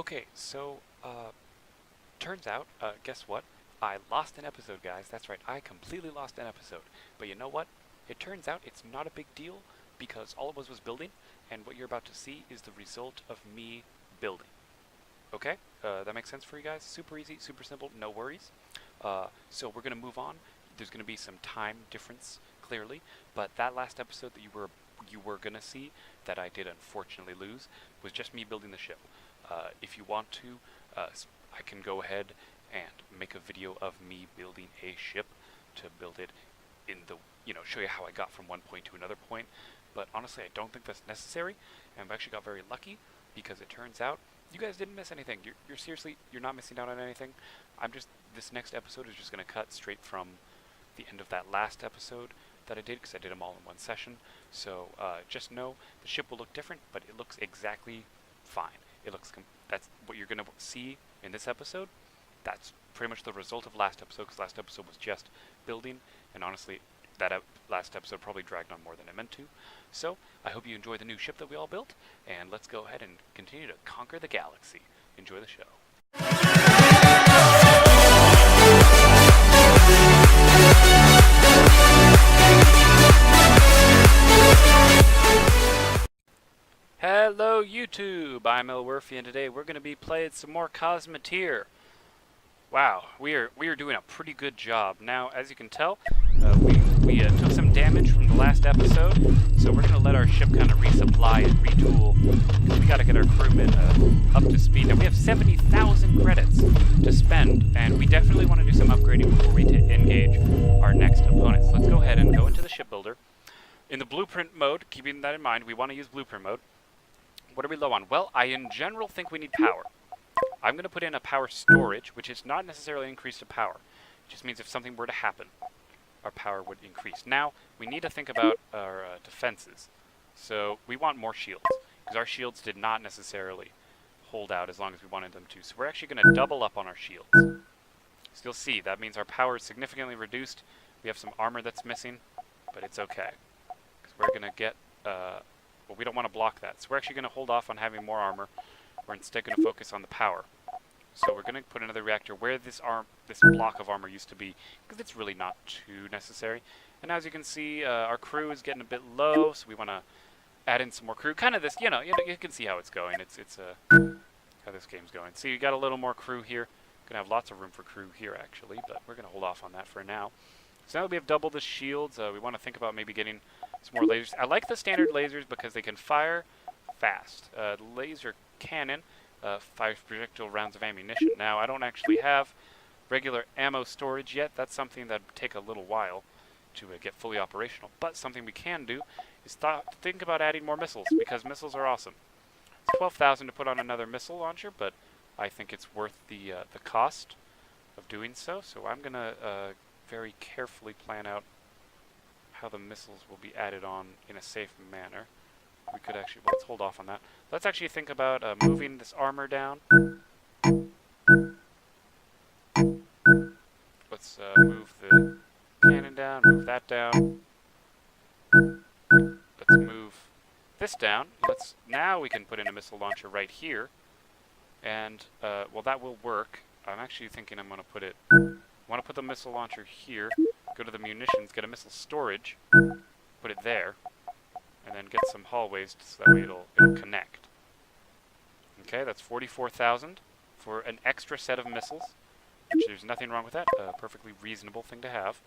Okay, so, turns out, guess what? I lost an episode, guys. That's right, I completely lost an episode. But you know what? It turns out it's not a big deal because all it was building, and what you're about to see is the result of me building. Okay? That makes sense for you guys? Super easy, super simple, no worries. So we're gonna move on. There's gonna be some time difference, clearly, but that last episode that you were gonna see, that I did unfortunately lose, was just me building the ship. If you want to, I can go ahead and make a video of me building a ship to build it in the, show you how I got from one point to another point. But honestly, I don't think that's necessary, and I've actually got very lucky because it turns out you guys didn't miss anything. You're seriously, you're not missing out on anything. This next episode is just going to cut straight from the end of that last episode that I did, because I did them all in one session. So just know the ship will look different, but it looks exactly fine. That's what you're going to see in this episode. That's pretty much the result of last episode, because last episode was just building, and honestly, that last episode probably dragged on more than it meant to. So I hope you enjoy the new ship that we all built, and let's go ahead and continue to conquer the galaxy. Enjoy the show. Hello YouTube, I'm Elwirfy, and today we're going to be playing some more Cosmoteer. Wow, we are doing a pretty good job. Now, as you can tell, we took some damage from the last episode, so we're going to let our ship kind of resupply and retool, because we got to get our crewmen up to speed. Now, we have 70,000 credits to spend, and we definitely want to do some upgrading before we engage our next opponents. Let's go ahead and go into the shipbuilder. In the blueprint mode, keeping that in mind, we want to use blueprint mode. What are we low on? Well, I in general think we need power. I'm going to put in a power storage, which is not necessarily increase to power. It just means if something were to happen, our power would increase. Now, we need to think about our defenses. So we want more shields, because our shields did not necessarily hold out as long as we wanted them to. So we're actually going to double up on our shields. So you'll see, that means our power is significantly reduced. We have some armor that's missing, but it's okay, because we're going to get... well, we don't want to block that. So we're actually going to hold off on having more armor. We're instead going to focus on the power. So we're going to put another reactor where this block of armor used to be, because it's really not too necessary. And as you can see, our crew is getting a bit low, so we want to add in some more crew. Kind of this, you can see how it's going. It's how this game's going. So you got a little more crew here. Going to have lots of room for crew here, actually, but we're going to hold off on that for now. So now that we have double the shields, we want to think about maybe getting some more lasers. I like the standard lasers because they can fire fast. Laser cannon fires projectile rounds of ammunition. Now, I don't actually have regular ammo storage yet. That's something that would take a little while to get fully operational. But something we can do is think about adding more missiles, because missiles are awesome. It's 12,000 to put on another missile launcher, but I think it's worth the cost of doing so. So I'm going to very carefully plan out how the missiles will be added on in a safe manner. We could actually, let's hold off on that. Let's actually think about moving this armor down. Let's move the cannon down, move that down. Let's move this down. Now we can put in a missile launcher right here. And, well, that will work. I'm actually thinking I want to put the missile launcher here, go to the munitions, get a missile storage, put it there, and then get some hallways so that way it'll connect. Okay, that's 44,000 for an extra set of missiles, which there's nothing wrong with that. A perfectly reasonable thing to have.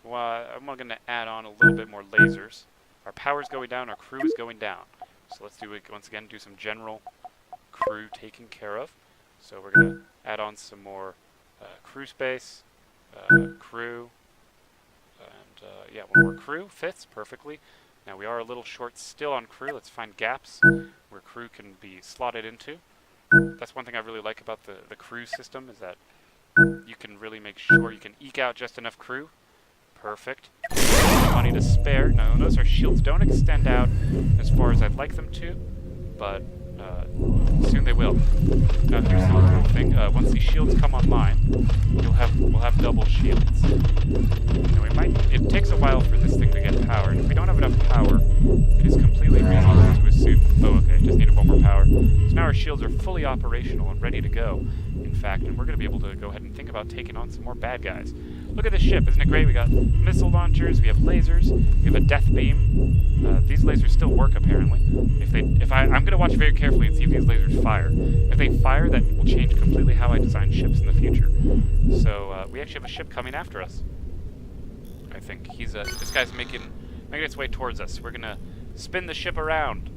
Well, I'm going to add on a little bit more lasers. Our power's going down, our crew is going down. So let's do it once again, do some general crew taken care of. So we're going to add on some more crew space, crew, and yeah, one more crew fits perfectly. Now we are a little short still on crew. Let's find gaps where crew can be slotted into. That's one thing I really like about the crew system, is that you can really make sure you can eke out just enough crew. Perfect. Money to spare. Now notice our shields don't extend out as far as I'd like them to, but soon they will. Now here's the cool thing. Once these shields come online, we'll have double shields. Now it takes a while for this thing to get power, and if we don't have enough power, it is completely reasonable to assume... Oh, okay, just needed one more power. So now our shields are fully operational and ready to go, in fact, and we're going to be able to go ahead and think about taking on some more bad guys. Look at this ship, isn't it great? We got missile launchers, we have lasers, we have a death beam. These lasers still work, apparently. I'm going to watch very carefully and see if these lasers fire. If they fire, that will change completely how I design ships in the future. So, we actually have a ship coming after us. I think this guy's making its way towards us. We're gonna spin the ship around,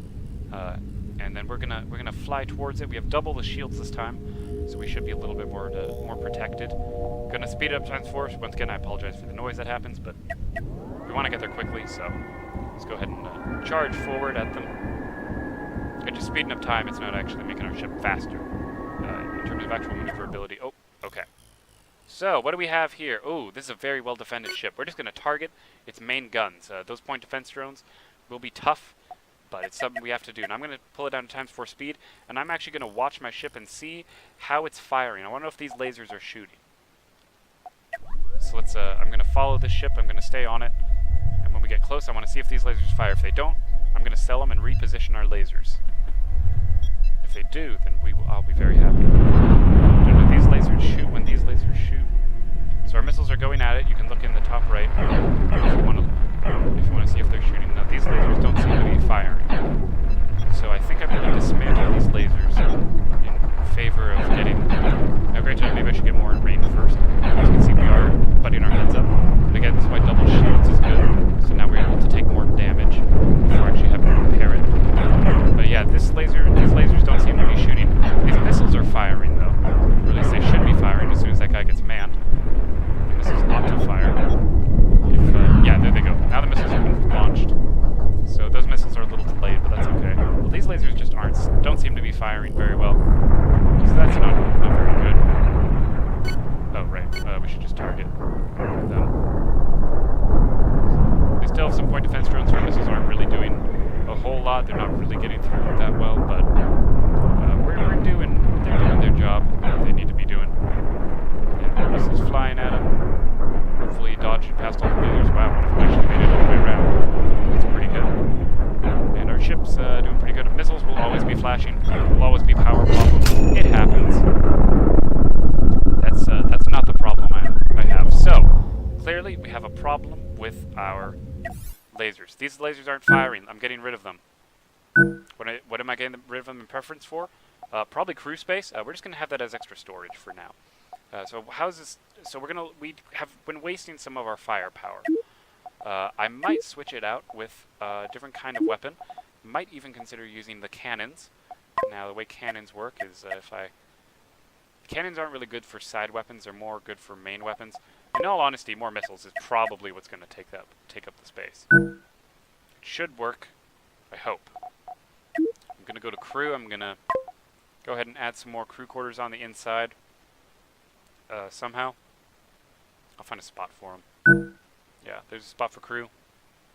and then we're gonna fly towards it. We have double the shields this time, so we should be a little bit more protected. Gonna speed up times 4. Once again, I apologize for the noise that happens, but we want to get there quickly, so let's go ahead and charge forward at them. And just speeding up time, it's not actually making our ship faster in terms of actual maneuverability. Oh, okay. So, what do we have here? Oh, this is a very well-defended ship. We're just going to target its main guns. Those point defense drones will be tough, but it's something we have to do. And I'm going to pull it down to times 4 speed, and I'm actually going to watch my ship and see how it's firing. I want to know if these lasers are shooting. So I'm going to follow this ship. I'm going to stay on it. And when we get close, I want to see if these lasers fire. If they don't, I'm going to sell them and reposition our lasers. If they do, then I'll be very happy. Don't these lasers shoot when these lasers shoot. So our missiles are going at it. You can look in the top right if you want to see if they're shooting. Now these lasers don't seem to be firing. So I think I'm going to dismantle these lasers in favor of getting. Now granted, maybe I should get more in range first. As you can see, we are butting our heads up. But again, this is why double shields is good. So now we're able to take more damage before actually having to repair it. But yeah, these lasers don't seem to be shooting. These missiles are firing though. Or at least they should be firing as soon as that guy gets manned. The missiles ought to fire. Yeah, there they go. Now the missiles have been launched. So those missiles are a little delayed, but that's okay. Well, these lasers just don't seem to be firing very well. So that's not very good. Oh, right. We should just target them. They still have some point defense drones, so our missiles aren't really doing a whole lot. They're not really getting through that well, but they're doing their job. They need to be doing. Yeah, missiles flying at them. Hopefully dodging past all the lasers. Wow, what if we actually made it all the way around? That's pretty good. And our ship's doing pretty good. Missiles will always be flashing. Will always be power problems. It happens. That's not the problem I have. So, clearly we have a problem with our lasers. These lasers aren't firing. I'm getting rid of them. What am I getting rid of them in preference for? Probably crew space. We're just going to have that as extra storage for now. So how's this? So we have been wasting some of our firepower. I might switch it out with a different kind of weapon. Might even consider using the cannons. Now the way cannons work is cannons aren't really good for side weapons. They're more good for main weapons. In all honesty, more missiles is probably what's going to take up the space. It should work. I hope. I'm going to go to crew. I'm going to go ahead and add some more crew quarters on the inside. Somehow. I'll find a spot for them. Yeah, there's a spot for crew.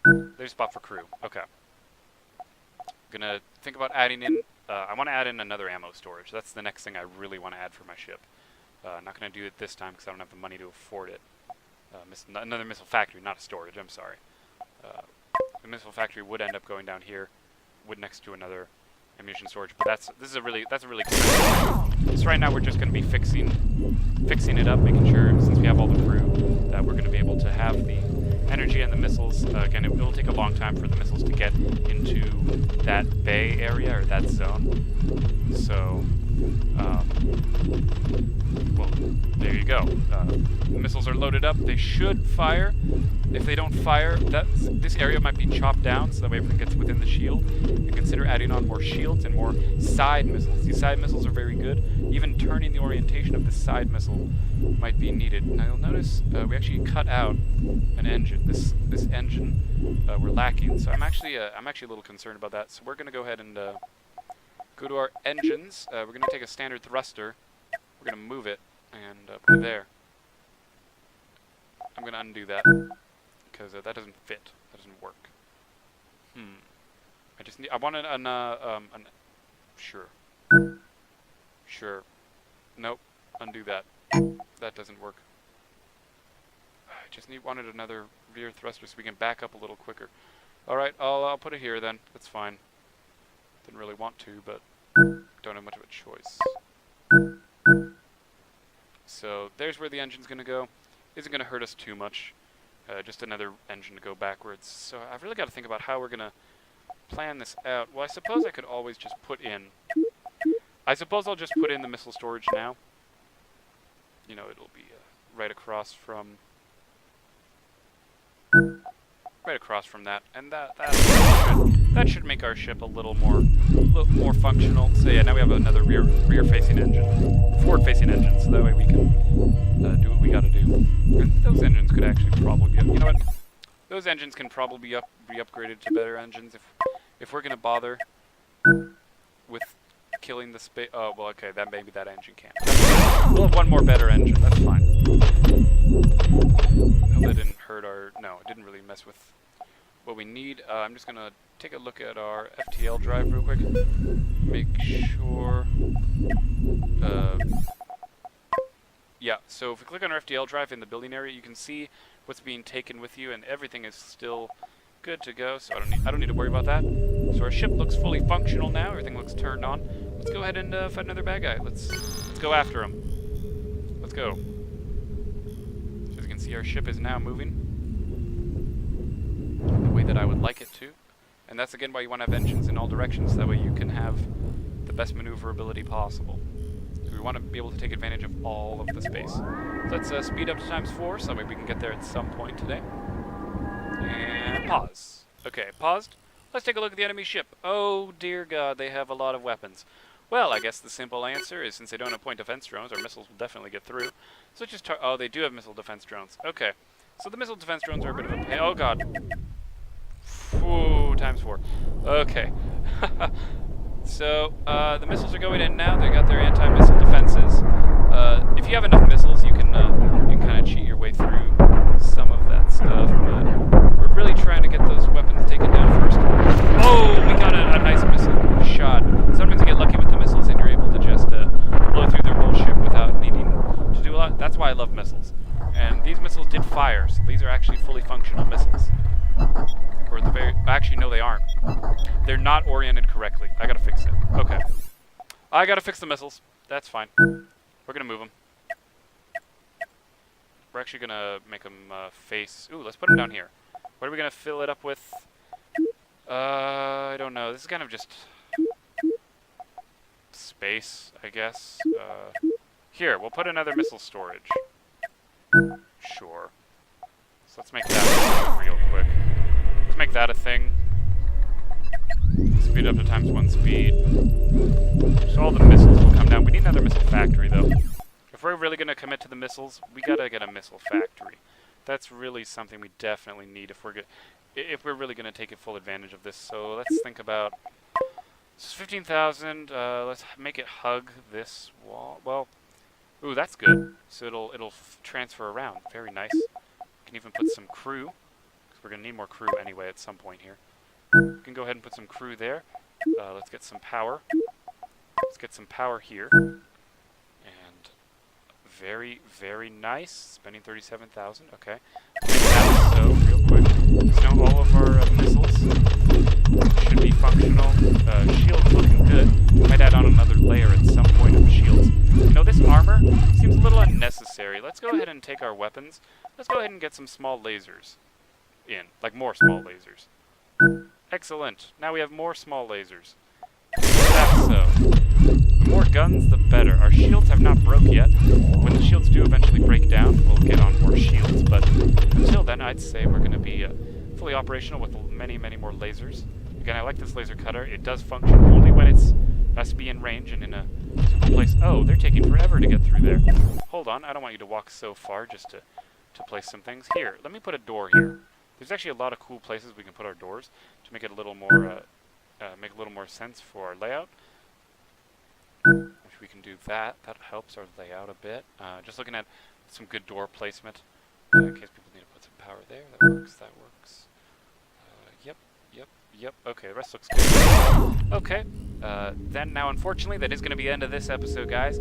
There's a spot for crew. Okay. I'm going to think about adding in... I want to add in another ammo storage. That's the next thing I really want to add for my ship. I'm not going to do it this time because I don't have the money to afford it. Another missile factory, not a storage. I'm sorry. The missile factory would end up going down here, next to another ammunition storage. But that's a really good. So right now we're just going to be fixing it up, making sure since we have all the crew that we're going to be able to have the energy and the missiles. Again, it will take a long time for the missiles to get into that bay area or that zone. So, well, there you go. The missiles are loaded up. They should fire. If they don't fire, this area might be chopped down so that way everything gets within the shield. And consider adding on more shields and more side missiles. These side missiles are very good. Even turning the orientation of this side missile might be needed. Now you'll notice we actually cut out an engine. This engine we're lacking. So I'm actually a little concerned about that. So we're going to go ahead and go to our engines. We're going to take a standard thruster. We're going to move it and put it there. I'm going to undo that because that doesn't fit. That doesn't work. I wanted Sure. Nope. Undo that. That doesn't work. I just wanted another rear thruster so we can back up a little quicker. Alright, I'll put it here then. That's fine. Didn't really want to, but don't have much of a choice. So there's where the engine's going to go. Isn't going to hurt us too much. Just another engine to go backwards. So I've really got to think about how we're going to plan this out. Well, I suppose I could always just put in... I suppose I'll just put in the missile storage now. You know, it'll be right across from that, and that should make our ship a little more functional. So yeah, now we have another rear-facing engine, forward-facing engine, so that way we can do what we got to do. And those engines could actually probably get, you know what? Those engines can probably be upgraded to better engines if we're gonna bother with killing the space. Oh well, okay, that maybe that engine can't. We'll have one more better engine. That's fine. I hope that didn't hurt our. No, it didn't really mess with what we need. I'm just gonna take a look at our FTL drive real quick. Make sure. Yeah. So if we click on our FTL drive in the building area, you can see what's being taken with you, and everything is still good to go. So I don't need to worry about that. So our ship looks fully functional now. Everything looks turned on. Let's go ahead and fight another bad guy. Let's go after him. Let's go. So as you can see, our ship is now moving the way that I would like it to. And that's again why you want to have engines in all directions. That way you can have the best maneuverability possible. So we want to be able to take advantage of all of the space. So let's speed up to ×4 so that way we can get there at some point today. And pause. Okay, paused. Let's take a look at the enemy ship. Oh dear God, they have a lot of weapons. Well, I guess the simple answer is since they don't have point defense drones, our missiles will definitely get through. So let's just oh, they do have missile defense drones. Okay, so the missile defense drones are a bit of a pain. Oh God. Ooh, ×4. Okay. So the missiles are going in now. They got their anti-missile defenses. If you have enough missiles, you can kind of cheat your way through some of that stuff. But we're really trying to get those weapons taken down first. Oh, we got a nice missile shot. Sometimes you get lucky with the missiles, and you're able to just blow through their whole ship without needing to do a lot. That's why I love missiles. And these missiles did fire, so these are actually fully functional missiles. Or the very... Actually, no, they aren't. They're not oriented correctly. I gotta fix it. Okay. I gotta fix the missiles. That's fine. We're gonna move them. We're actually gonna make them face... Ooh, let's put them down here. What are we gonna fill it up with? I don't know. This is kind of just... space, I guess. Here, we'll put another missile storage. Sure. So let's make that real quick. Let's make that a thing. Speed up to ×1 speed. So all the missiles will come down. We need another missile factory, though. If we're really going to commit to the missiles, we got to get a missile factory. That's really something we definitely need if we're really going to take full advantage of this. So let's think about... This is 15,000. Let's make it hug this wall. Well, ooh, that's good. So it'll transfer around. Very nice. We can even put some crew. We're going to need more crew anyway at some point here. We can go ahead and put some crew there. Let's get some power. Let's get some power here. And very, very nice. Spending 37,000. Okay. Make that so real quick. So now all of our missiles should be functional. Shields looking good. Might add on another layer at some point of shields. You know, this armor seems a little unnecessary. Let's go ahead and take our weapons. Let's go ahead and get some small lasers in. Like more small lasers. Excellent. Now we have more small lasers. That's so. The more guns, the better. Our shields have not broke yet. When the shields do eventually break down, we'll get on more shields. But until then, I'd say we're going to be fully operational with many, many more lasers. Again, I like this laser cutter. It does function only when it has to be in range and in a simple place. Oh, they're taking forever to get through there. Hold on. I don't want you to walk so far just to place some things. Here, let me put a door here. There's actually a lot of cool places we can put our doors to make it a little more, make a little more sense for our layout. If we can do that, that helps our layout a bit. Just looking at some good door placement, in case people need to put some power there. That works. That works. Yep. Yep, okay, the rest looks good. Okay, then now unfortunately that is going to be the end of this episode, guys.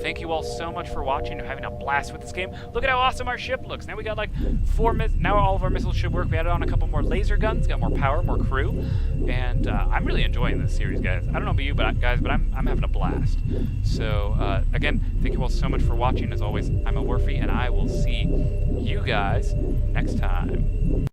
Thank you all so much for watching and having a blast with this game. Look at how awesome our ship looks. Now we got like now all of our missiles should work. We added on a couple more laser guns, got more power, more crew, and I'm really enjoying this series, guys. I don't know about you, but I'm having a blast. So again, thank you all so much for watching. As always, I'm Elwirfy, and I will see you guys next time.